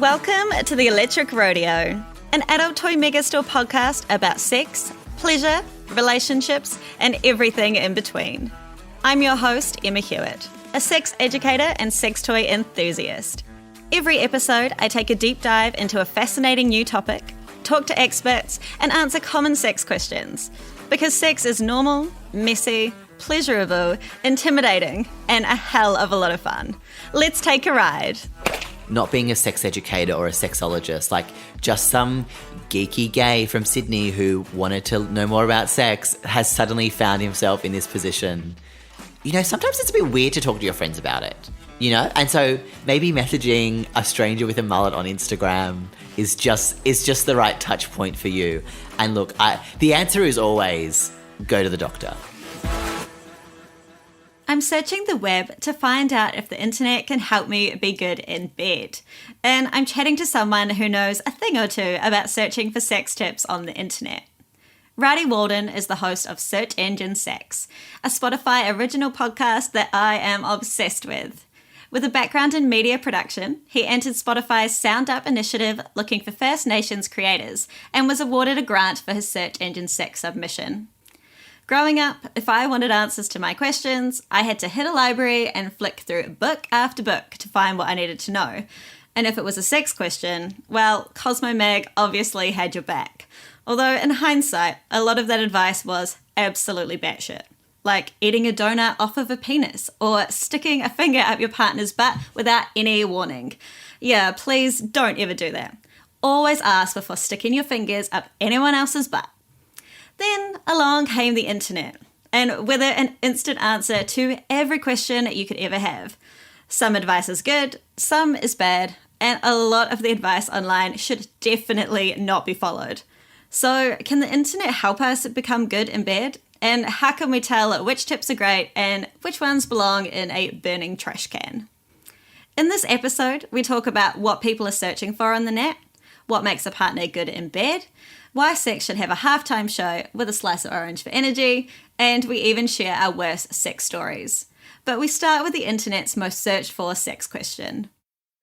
Welcome to the Electric Rodeo, an adult toy megastore podcast about sex, pleasure, relationships, and everything in between. I'm your host, Emma Hewitt, a sex educator and sex toy enthusiast. Every episode, I take a deep dive into a fascinating new topic, talk to experts, and answer common sex questions. Because sex is normal, messy, pleasurable, intimidating, and a hell of a lot of fun. Let's take a ride. Not being a sex educator or a sexologist, like just some geeky gay from Sydney who wanted to know more about sex has suddenly found himself in this position. You know, sometimes it's a bit weird to talk to your friends about it, you know? And so maybe messaging a stranger with a mullet on Instagram is just the right touch point for you. And look, the answer is always go to the doctor. I'm searching the web to find out if the internet can help me be good in bed. And I'm chatting to someone who knows a thing or two about searching for sex tips on the internet. Rowdie Walden is the host of Search Engine Sex, a Spotify original podcast that I am obsessed with. With a background in media production, he entered Spotify's Sound Up initiative looking for First Nations creators and was awarded a grant for his Search Engine Sex submission. Growing up, if I wanted answers to my questions, I had to hit a library and flick through book after book to find what I needed to know. And if it was a sex question, well, Cosmo Mag obviously had your back. Although in hindsight, a lot of that advice was absolutely batshit. Like eating a donut off of a penis or sticking a finger up your partner's butt without any warning. Yeah, please don't ever do that. Always ask before sticking your fingers up anyone else's butt. Then along came the internet, and with it an instant answer to every question you could ever have. Some advice is good, some is bad, and a lot of the advice online should definitely not be followed. So can the internet help us become good in bed? And how can we tell which tips are great and which ones belong in a burning trash can? In this episode, we talk about what people are searching for on the net, what makes a partner good in bed, why sex should have a halftime show with a slice of orange for energy, and we even share our worst sex stories. But we start with the internet's most searched for sex question.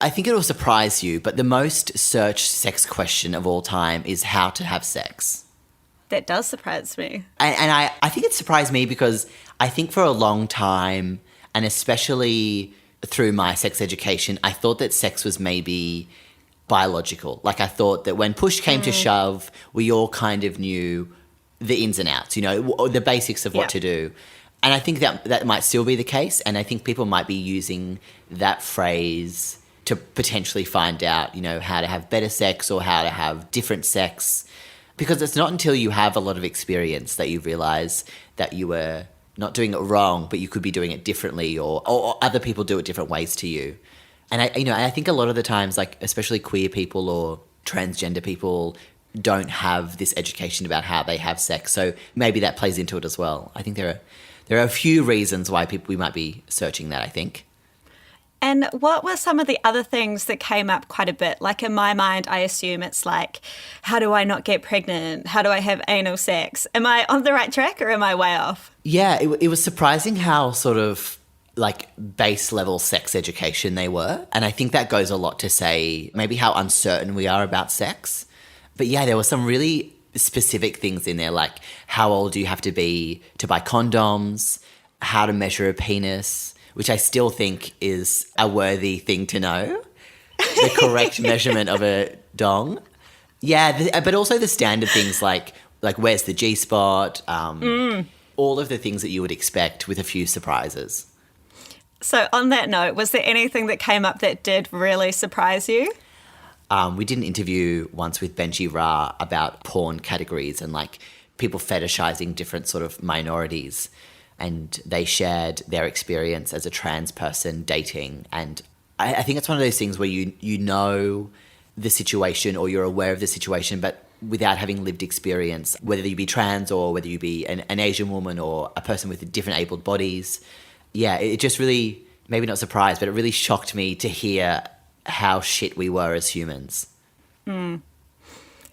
I think it will surprise you, but the most searched sex question of all time is how to have sex. That does surprise me. And I think it surprised me because I think for a long time, and especially through my sex education, I thought that sex was maybe biological. Like I thought that when push came to shove, we all kind of knew the ins and outs, you know, the basics of what to do. And I think that might still be the case. And I think people might be using that phrase to potentially find out, you know, how to have better sex or how to have different sex. Because it's not until you have a lot of experience that you realize that you were not doing it wrong, but you could be doing it differently or other people do it different ways to you. And I think a lot of the times, like especially queer people or transgender people don't have this education about how they have sex. So maybe that plays into it as well. I think there are a few reasons why we might be searching that, I think. And what were some of the other things that came up quite a bit? Like in my mind, I assume it's like, how do I not get pregnant? How do I have anal sex? Am I on the right track or am I way off? Yeah, it was surprising how sort of like base level sex education they were. And I think that goes a lot to say maybe how uncertain we are about sex. But yeah, there were some really specific things in there, like how old do you have to be to buy condoms, how to measure a penis, which I still think is a worthy thing to know, the correct measurement of a dong. Yeah, but also the standard things like where's the G-spot, all of the things that you would expect with a few surprises. So on that note, was there anything that came up that did really surprise you? We did an interview once with Benji Ra about porn categories and like people fetishizing different sort of minorities. And they shared their experience as a trans person dating. And I think it's one of those things where you know the situation or you're aware of the situation, but without having lived experience, whether you be trans or whether you be an Asian woman or a person with different abled bodies. Yeah, it just really, maybe not surprised, but it really shocked me to hear how shit we were as humans.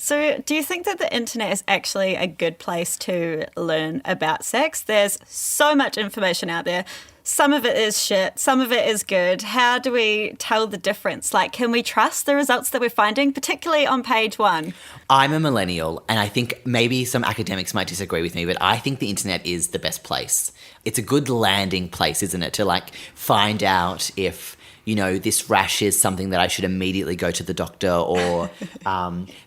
So do you think that the internet is actually a good place to learn about sex? There's so much information out there. Some of it is shit, some of it is good. How do we tell the difference? Like, can we trust the results that we're finding, particularly on page one? I'm a millennial, and I think maybe some academics might disagree with me, but I think the internet is the best place. It's a good landing place, isn't it, to like find out if, you know, this rash is something that I should immediately go to the doctor, or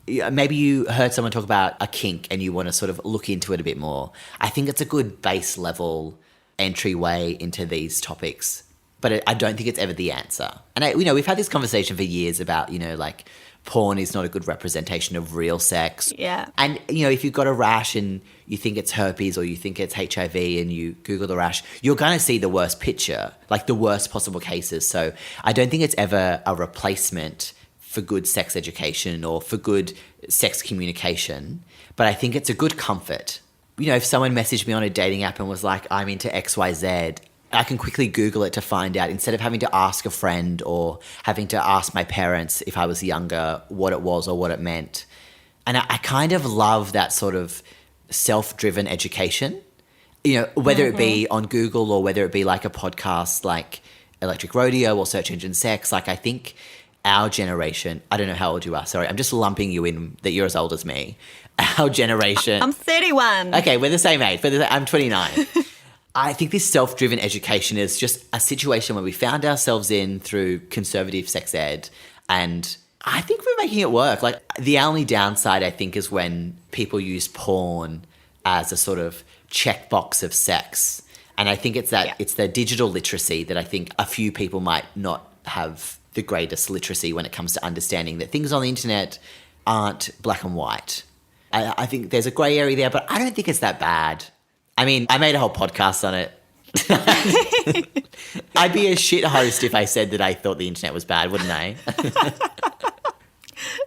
maybe you heard someone talk about a kink and you want to sort of look into it a bit more. I think it's a good base level entryway into these topics, but I don't think it's ever the answer. And we've had this conversation for years about, like porn is not a good representation of real sex. Yeah. And, if you've got a rash and you think it's herpes or you think it's HIV and you Google the rash, you're going to see the worst picture, like the worst possible cases. So I don't think it's ever a replacement for good sex education or for good sex communication, but I think it's a good comfort. If someone messaged me on a dating app and was like, I'm into XYZ, I can quickly Google it to find out instead of having to ask a friend or having to ask my parents if I was younger what it was or what it meant. And I kind of love that sort of self-driven education, whether it be on Google or whether it be like a podcast like Electric Rodeo or Search Engine Sex. Like, I think our generation, I don't know how old you are, sorry, I'm just lumping you in that you're as old as me. Our generation. I'm 31. Okay, we're the same age. I'm 29. I think this self-driven education is just a situation where we found ourselves in through conservative sex ed, and I think we're making it work. Like, the only downside, I think, is when people use porn as a sort of checkbox of sex. And I think it's the digital literacy that I think a few people might not have the greatest literacy when it comes to understanding that things on the internet aren't black and white. I think there's a grey area there, but I don't think it's that bad. I mean, I made a whole podcast on it. I'd be a shit host if I said that I thought the internet was bad, wouldn't I?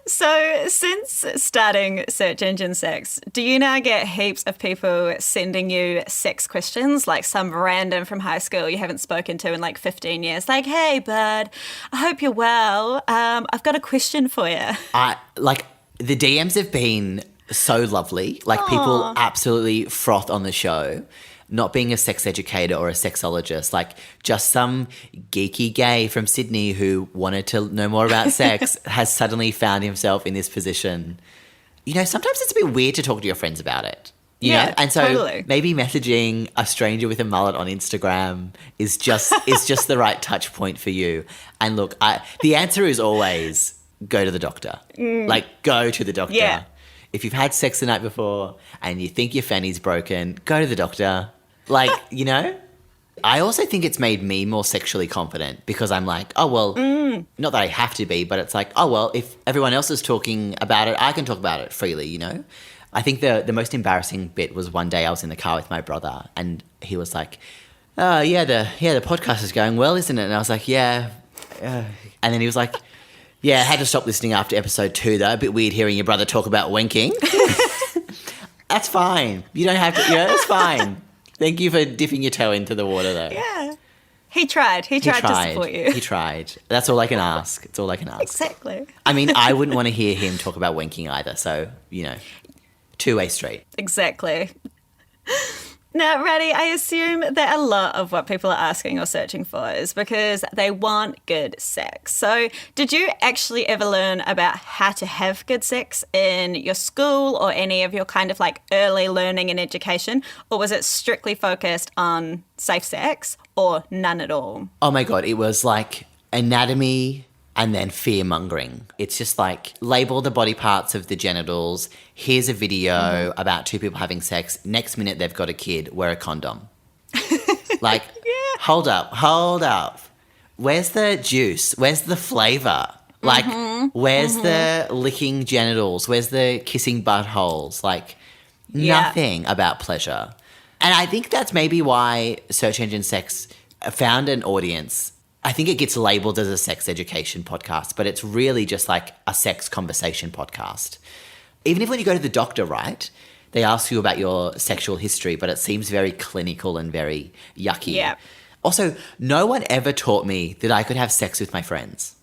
So since starting Search Engine Sex, do you now get heaps of people sending you sex questions, like some random from high school you haven't spoken to in like 15 years? Like, hey, bud, I hope you're well. I've got a question for you. The DMs have been so lovely. Like, people absolutely froth on the show. Not being a sex educator or a sexologist, like just some geeky gay from Sydney who wanted to know more about sex has suddenly found himself in this position. Sometimes it's a bit weird to talk to your friends about it. You know? And so totally. Maybe messaging a stranger with a mullet on Instagram is just the right touch point for you. And look, the answer is always go to the doctor. Like, go to the doctor. Yeah. If you've had sex the night before and you think your fanny's broken, go to the doctor. Like, I also think it's made me more sexually confident because I'm like, oh, well, not that I have to be, but it's like, oh, well, if everyone else is talking about it, I can talk about it freely, I think the most embarrassing bit was one day I was in the car with my brother and he was like, oh, the podcast is going well, isn't it? And I was like, yeah. And then he was like, yeah, I had to stop listening after episode 2, though. A bit weird hearing your brother talk about wanking. That's fine. You don't have to, it's fine. Thank you for dipping your toe into the water, though. Yeah. He tried. He tried to support you. He tried. That's all I can ask. It's all I can ask. Exactly. I mean, I wouldn't want to hear him talk about wanking either. So, two-way street. Exactly. Now, Rowdie, I assume that a lot of what people are asking or searching for is because they want good sex. So did you actually ever learn about how to have good sex in your school or any of your kind of like early learning and education? Or was it strictly focused on safe sex or none at all? Oh my God, it was like anatomy and then fear-mongering. It's just like, label the body parts of the genitals. Here's a video about 2 people having sex. Next minute, they've got a kid. Wear a condom. Like, hold up. Where's the juice? Where's the flavour? Like, where's the licking genitals? Where's the kissing buttholes? Like, nothing about pleasure. And I think that's maybe why Search Engine Sex found an audience. I think it gets labelled as a sex education podcast, but it's really just like a sex conversation podcast. Even if when you go to the doctor, right, they ask you about your sexual history, but it seems very clinical and very yucky. Yeah. Also, no one ever taught me that I could have sex with my friends.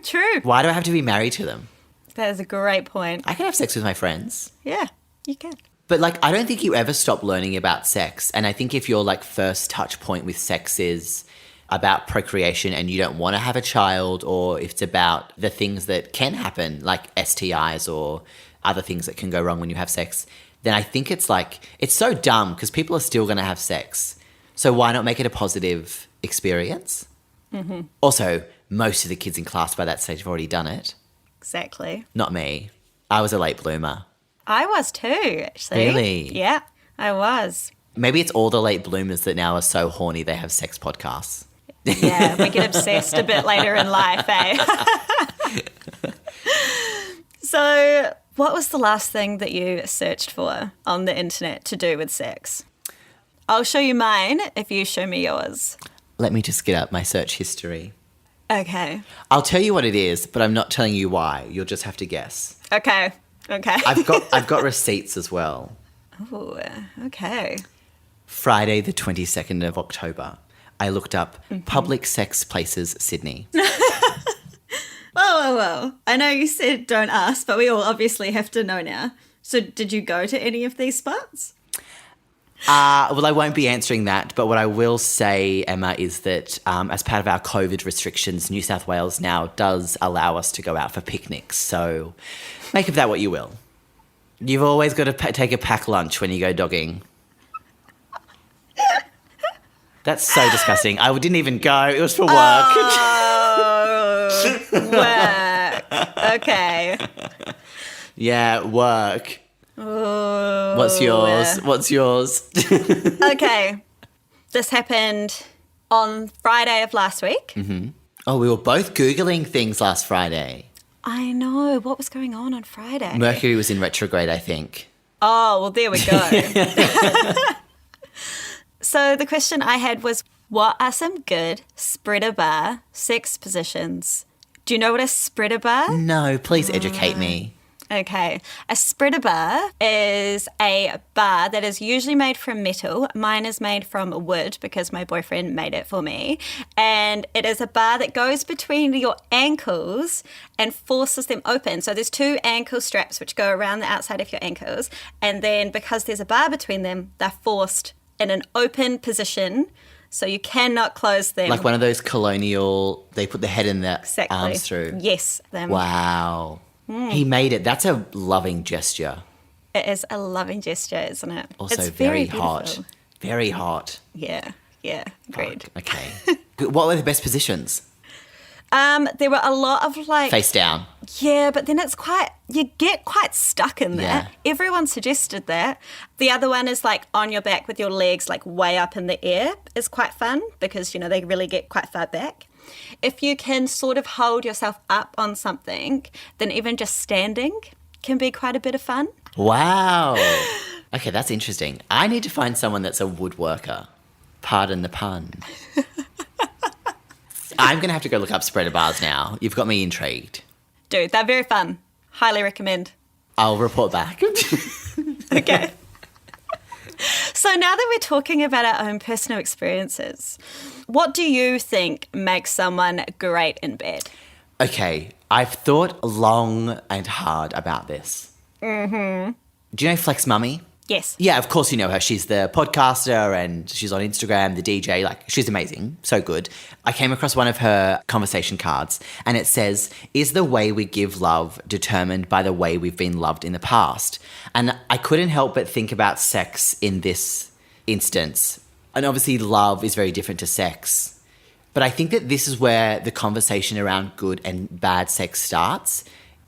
True. Why do I have to be married to them? That is a great point. I can have sex with my friends. Yeah, you can. But, like, I don't think you ever stop learning about sex. And I think if your, like, first touch point with sex is about procreation and you don't want to have a child, or if it's about the things that can happen, like STIs or other things that can go wrong when you have sex, then I think it's like, it's so dumb because people are still going to have sex. So why not make it a positive experience? Mm-hmm. Also, most of the kids in class by that stage have already done it. Exactly. Not me. I was a late bloomer. I was too, actually. Really? Yeah, I was. Maybe it's all the late bloomers that now are so horny they have sex podcasts. Yeah, we get obsessed a bit later in life, eh? So, what was the last thing that you searched for on the internet to do with sex? I'll show you mine if you show me yours. Let me just get up my search history. Okay. I'll tell you what it is, but I'm not telling you why. You'll just have to guess. Okay. I've got receipts as well. Oh, okay. Friday the 22nd of October. I looked up public sex places, Sydney. Whoa. I know you said don't ask, but we all obviously have to know now. So did you go to any of these spots? Well, I won't be answering that, but what I will say, Emma, is that as part of our COVID restrictions, New South Wales now does allow us to go out for picnics. So make of that what you will. You've always got to take a packed lunch when you go dogging. That's so disgusting. I didn't even go. It was for work. Oh, work. Okay. Yeah, work. Ooh. What's yours? Okay. This happened on Friday of last week. Mm-hmm. Oh, we were both Googling things last Friday. I know. What was going on Friday? Mercury was in retrograde, I think. Oh, well, there we go. So the question I had was, what are some good spreader bar sex positions? Do you know what a spreader bar? No, please educate me. Okay. A spreader bar is a bar that is usually made from metal. Mine is made from wood because my boyfriend made it for me. And it is a bar that goes between your ankles and forces them open. So there's two ankle straps which go around the outside of your ankles. And then because there's a bar between them, they're forced in an open position. So you cannot close them. Like one of those colonial, they put the head and the Exactly. arms through. Yes. Them. Wow. He made it. That's a loving gesture. It is a loving gesture, isn't it? Also it's very beautiful. hot. Very hot. Yeah, agreed. Okay. What were the best positions? There were a lot of like... Face down. Yeah, but then you get quite stuck in there. Yeah. Everyone suggested that. The other one is like on your back with your legs like way up in the air is quite fun because, you know, they really get quite far back. If you can sort of hold yourself up on something, then even just standing can be quite a bit of fun. Wow. Okay, that's interesting. I need to find someone that's a woodworker. Pardon the pun. I'm going to have to go look up spreader bars now. You've got me intrigued. Dude, they're very fun. Highly recommend. I'll report back. Okay. So now that we're talking about our own personal experiences, what do you think makes someone great in bed? Okay, I've thought long and hard about this. Mm-hmm. Do you know Flex Mummy? Yes. Yeah, of course you know her. She's the podcaster and she's on Instagram, the DJ. Like, she's amazing. So good. I came across one of her conversation cards and it says, is the way we give love determined by the way we've been loved in the past? And I couldn't help but think about sex in this instance. And obviously love is very different to sex. But I think that this is where the conversation around good and bad sex starts.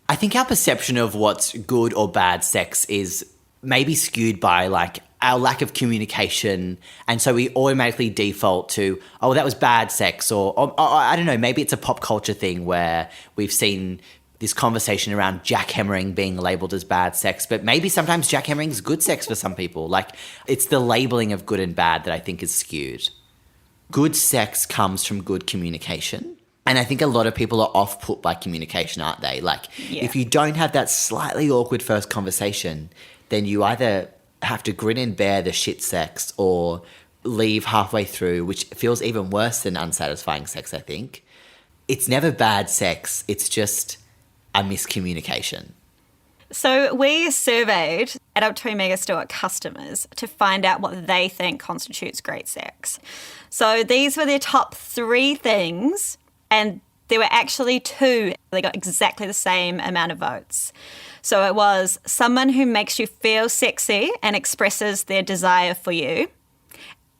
I think our perception of what's good or bad sex is maybe skewed by like our lack of communication, and so we automatically default to, oh, that was bad sex, or I don't know, maybe it's a pop culture thing where we've seen this conversation around jackhammering being labelled as bad sex, but maybe sometimes jackhammering is good sex for some people. Like, it's the labelling of good and bad that I think is skewed. Good sex comes from good communication. And I think a lot of people are off-put by communication, aren't they? Like, if you don't have that slightly awkward first conversation, then you either have to grin and bear the shit sex or leave halfway through, which feels even worse than unsatisfying sex, I think. It's never bad sex. It's just a miscommunication? So we surveyed Adult Toy Megastore customers to find out what they think constitutes great sex. So these were their top 3 things, and there were actually 2. They got exactly the same amount of votes. So it was someone who makes you feel sexy and expresses their desire for you.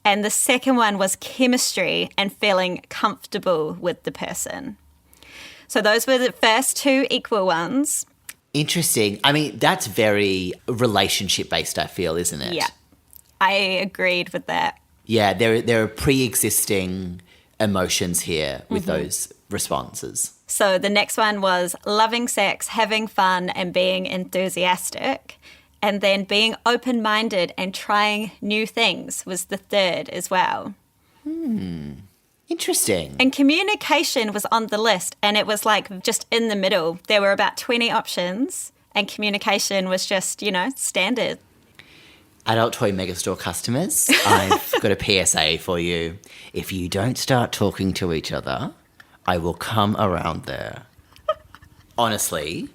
And the second one was chemistry and feeling comfortable with the person. So those were the first 2 equal ones. Interesting. I mean, that's very relationship-based, I feel, isn't it? Yeah, I agreed with that. Yeah, there are pre-existing emotions here with those responses. So the next one was loving sex, having fun, and being enthusiastic. And then being open-minded and trying new things was the third as well. Interesting. And communication was on the list, and it was like just in the middle. There were about 20 options, and communication was just, standard. Adult Toy Megastore customers, I've got a PSA for you. If you don't start talking to each other, I will come around there. Honestly,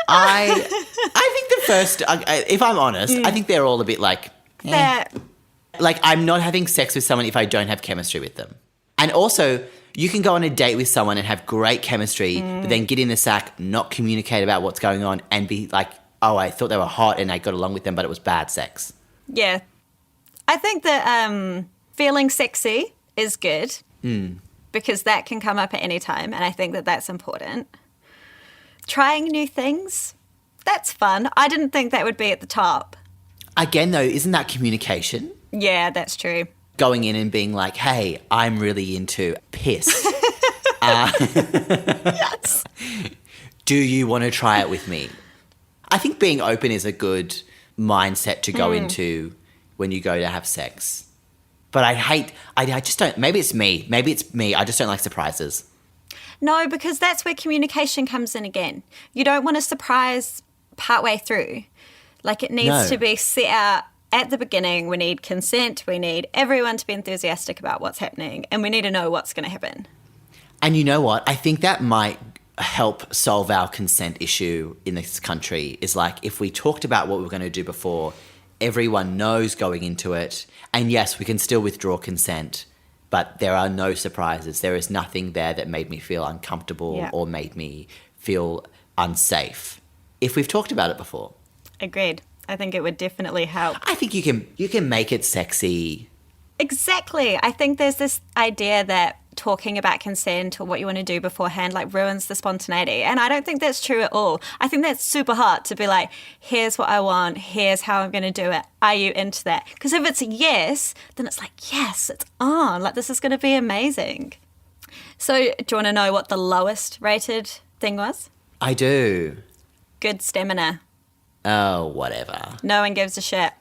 I think the first, if I'm honest, I think they're all a bit like, like I'm not having sex with someone if I don't have chemistry with them. And also, you can go on a date with someone and have great chemistry, but then get in the sack, not communicate about what's going on, and be like, oh, I thought they were hot and I got along with them, but it was bad sex. Yeah. I think that feeling sexy is good because that can come up at any time, and I think that that's important. Trying new things, that's fun. I didn't think that would be at the top. Again, though, isn't that communication? Yeah, that's true. Going in and being like, hey, I'm really into piss. Yes. Do you want to try it with me? I think being open is a good mindset to go into when you go to have sex. But I just don't, maybe it's me, I just don't like surprises. No, because that's where communication comes in again. You don't want a surprise partway through. Like it needs to be set out at the beginning. We need consent. We need everyone to be enthusiastic about what's happening, and we need to know what's going to happen. And you know what? I think that might help solve our consent issue in this country is like if we talked about what we were going to do before, everyone knows going into it. And yes, we can still withdraw consent, but there are no surprises. There is nothing there that made me feel uncomfortable or made me feel unsafe. If we've talked about it before. Agreed. I think it would definitely help. I think you can make it sexy. Exactly. I think there's this idea that talking about consent or what you want to do beforehand like ruins the spontaneity. And I don't think that's true at all. I think that's super hard to be like, here's what I want, here's how I'm going to do it. Are you into that? Because if it's a yes, then it's like, yes, it's on. Like this is going to be amazing. So do you want to know what the lowest rated thing was? I do. Good stamina. Oh, whatever. No one gives a shit.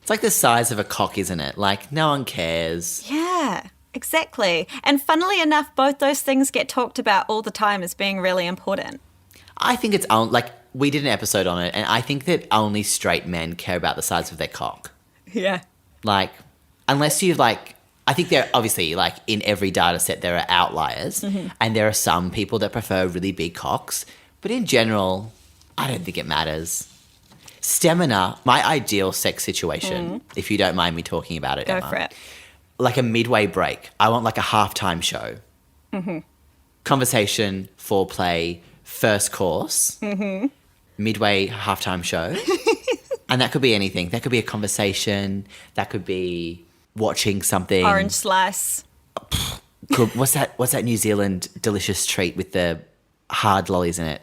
It's like the size of a cock, isn't it? Like, no one cares. Yeah, exactly. And funnily enough, both those things get talked about all the time as being really important. I think it's like we did an episode on it, and I think that only straight men care about the size of their cock. Yeah. Like, unless you've like, I think there obviously like in every data set there are outliers, and there are some people that prefer really big cocks, but in general, I don't think it matters. Stamina, my ideal sex situation, if you don't mind me talking about it, Go Emma, for it. like a midway break. I want like a halftime show. Conversation, foreplay, first course, midway halftime show. And that could be anything. That could be a conversation. That could be watching something. Orange slice. What's that New Zealand delicious treat with the hard lollies in it?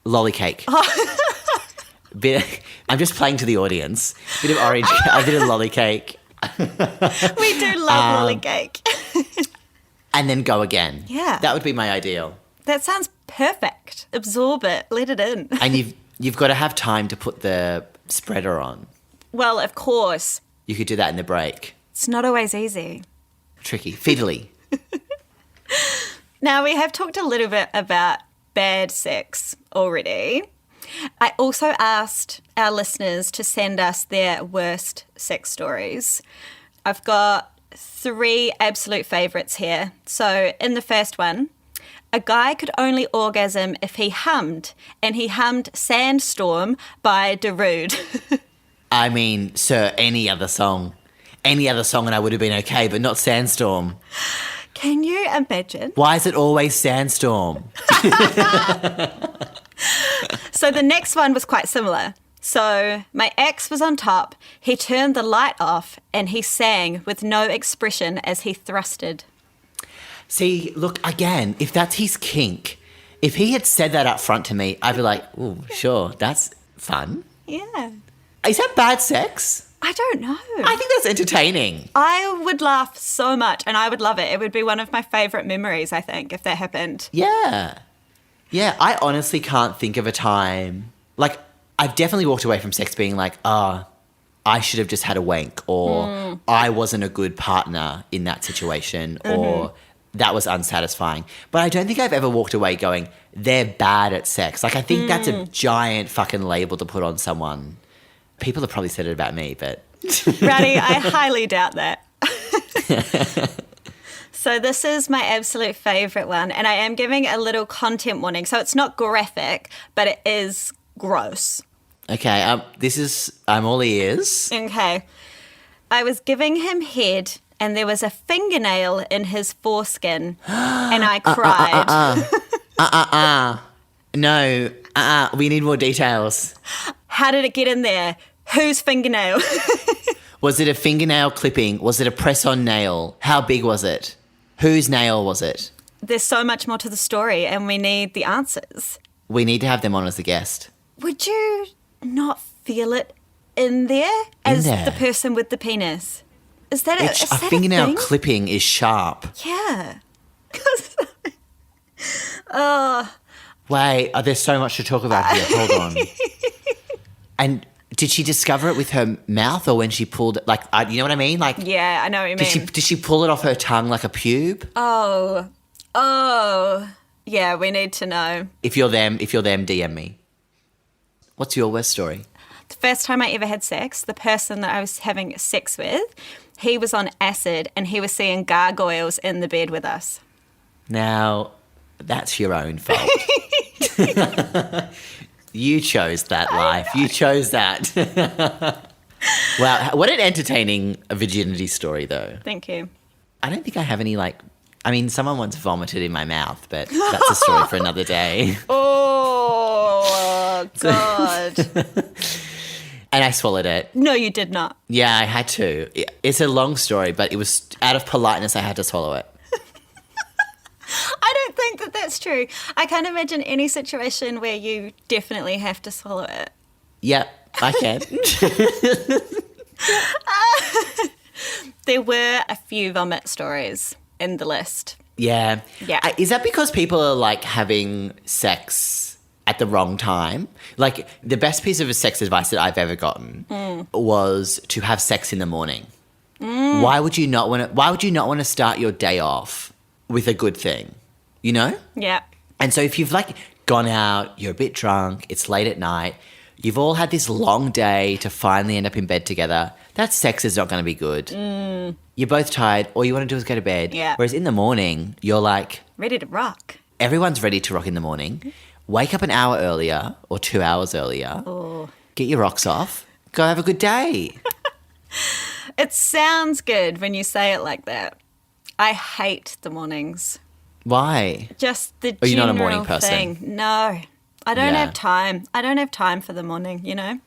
Lolly cake. I'm just playing to the audience. Bit of orange, a bit of lolly cake. We do love lolly cake. And then go again. Yeah. That would be my ideal. That sounds perfect. Absorb it. Let it in. And you've got to have time to put the spreader on. Well, of course. You could do that in the break. It's not always easy. Tricky. Fiddly. Now, we have talked a little bit about bad sex already. I also asked our listeners to send us their worst sex stories. I've got 3 absolute favourites here. So in the first one, A guy could only orgasm if he hummed, and he hummed Sandstorm by Darude. I mean, sir, any other song and I would have been okay, but not Sandstorm. Can you imagine? Why is it always Sandstorm? So the next one was quite similar. So my ex was on top, he turned the light off, and he sang with no expression as he thrusted. See, look, again, if that's his kink, if he had said that up front to me, I'd be like, oh, sure, that's fun. Yeah. Is that bad sex? I don't know. I think that's entertaining. I would laugh so much and I would love it. It would be one of my favourite memories, I think, if that happened. Yeah. Yeah, I honestly can't think of a time. Like, I've definitely walked away from sex being like, I should have just had a wank, or I wasn't a good partner in that situation, or that was unsatisfying. But I don't think I've ever walked away going, they're bad at sex. Like, I think that's a giant fucking label to put on someone. People have probably said it about me, but... Rowdie, I highly doubt that. So this is my absolute favourite one, and I am giving a little content warning. So it's not graphic, but it is gross. Okay, I'm all ears. Okay. I was giving him head, and there was a fingernail in his foreskin, and I cried. No, we need more details. How did it get in there? Whose fingernail? Was it a fingernail clipping? Was it a press-on nail? How big was it? Whose nail was it? There's so much more to the story, and we need the answers. We need to have them on as a guest. Would you not feel it in there as the person with the penis? Is that A fingernail thing? clipping is sharp. Yeah. Wait, there's so much to talk about here. Hold on. And did she discover it with her mouth, or when she pulled it? Like, you know what I mean? Like, yeah, I know what you mean. Did she pull it off her tongue like a pube? Oh. Yeah, we need to know. If you're them, DM me. What's your worst story? The first time I ever had sex, the person that I was having sex with, he was on acid and he was seeing gargoyles in the bed with us. Now, that's your own fault. You chose that life. You chose that. Wow, what an entertaining virginity story, though. Thank you. I don't think I have any, someone once vomited in my mouth, but that's a story for another day. Oh, God. And I swallowed it. No, you did not. Yeah, I had to. It's a long story, but it was out of politeness I had to swallow it. I don't think that that's true. I can't imagine any situation where you definitely have to swallow it. Yep, I can. There were a few vomit stories in the list. Yeah. Yeah. Is that because people are, having sex at the wrong time? Like, the best piece of sex advice that I've ever gotten was to have sex in the morning. Why would you not want to start your day off with a good thing, you know? Yeah. And so if you've gone out, you're a bit drunk, it's late at night, you've all had this long day to finally end up in bed together, that sex is not going to be good. You're both tired, all you want to do is go to bed. Yeah. Whereas in the morning, you're ready to rock. Everyone's ready to rock in the morning. Wake up an hour earlier or 2 hours earlier. Get your rocks off. Go have a good day. It sounds good when you say it like that. I hate the mornings. Why? Just the Are you general not a morning person? thing. No, I don't Yeah. have time. I don't have time for the morning, you know?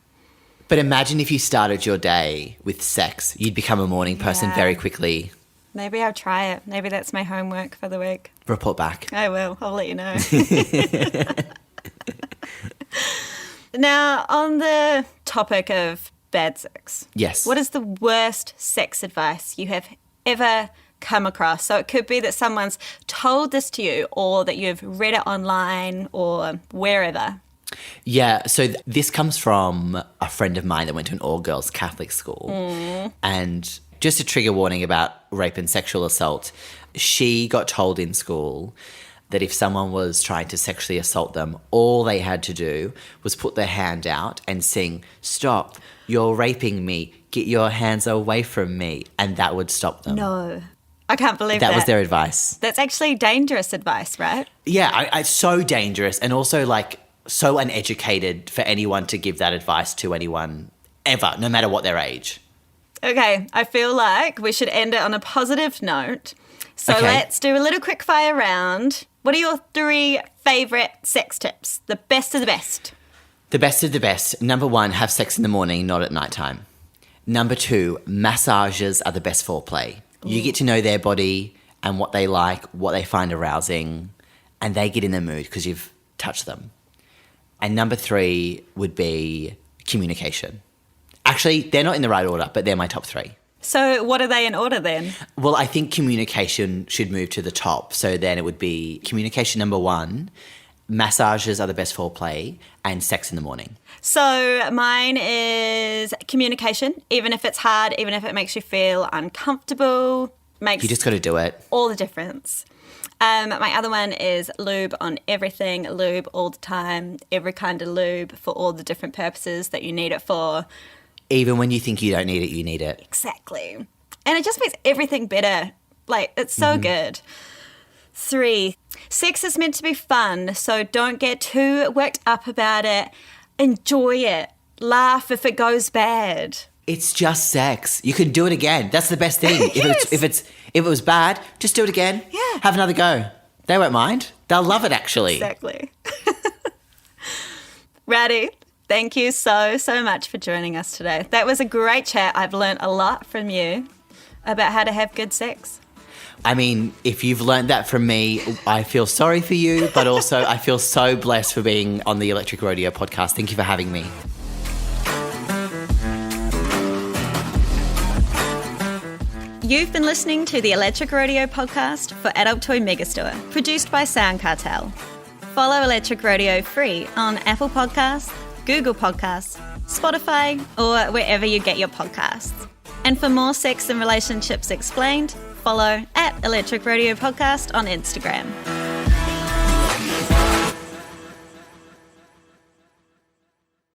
But imagine if you started your day with sex. You'd become a morning person Yeah. very quickly. Maybe I'll try it. Maybe that's my homework for the week. Report back. I will. I'll let you know. Now, on the topic of bad sex. Yes. What is the worst sex advice you have ever come across? So it could be that someone's told this to you, or that you've read it online or wherever. Yeah, so this comes from a friend of mine that went to an all-girls Catholic school. And just a trigger warning about rape and sexual assault, she got told in school that if someone was trying to sexually assault them, all they had to do was put their hand out and sing, "Stop, you're raping me, get your hands away from me," and that would stop them. No. I can't believe that. That was their advice. That's actually dangerous advice, right? Yeah, it's so dangerous and also like so uneducated for anyone to give that advice to anyone ever, no matter what their age. Okay, I feel like we should end it on a positive note. So let's do a little quick fire round. What are your 3 favourite sex tips? The best of the best. The best of the best. Number 1, have sex in the morning, not at nighttime. Number 2, massages are the best foreplay. You get to know their body and what they like, what they find arousing, and they get in the mood because you've touched them. And number 3 would be communication. Actually, they're not in the right order, but they're my top 3. So what are they in order then? Well, I think communication should move to the top. So then it would be communication number 1, massages are the best foreplay, and sex in the morning. So mine is communication, even if it's hard, even if it makes you feel uncomfortable. You just got to do it. All the difference. My other one is lube on everything, lube all the time, every kind of lube for all the different purposes that you need it for. Even when you think you don't need it, you need it. Exactly. And it just makes everything better. Like, it's so good. 3, sex is meant to be fun, so don't get too worked up about it. Enjoy it. Laugh if it goes bad. It's just sex. You can do it again. That's the best thing. Yes. If it was bad, just do it again. Yeah. Have another go. They won't mind. They'll love it, actually. Exactly. Rowdie, thank you so much for joining us today. That was a great chat. I've learned a lot from you about how to have good sex. I mean, if you've learned that from me, I feel sorry for you, but also I feel so blessed for being on the Electric Rodeo podcast. Thank you for having me. You've been listening to the Electric Rodeo podcast for Adult Toy Megastore, produced by Sound Cartel. Follow Electric Rodeo free on Apple Podcasts, Google Podcasts, Spotify, or wherever you get your podcasts. And for more sex and relationships explained, follow @Electric Rodeo Podcast on Instagram.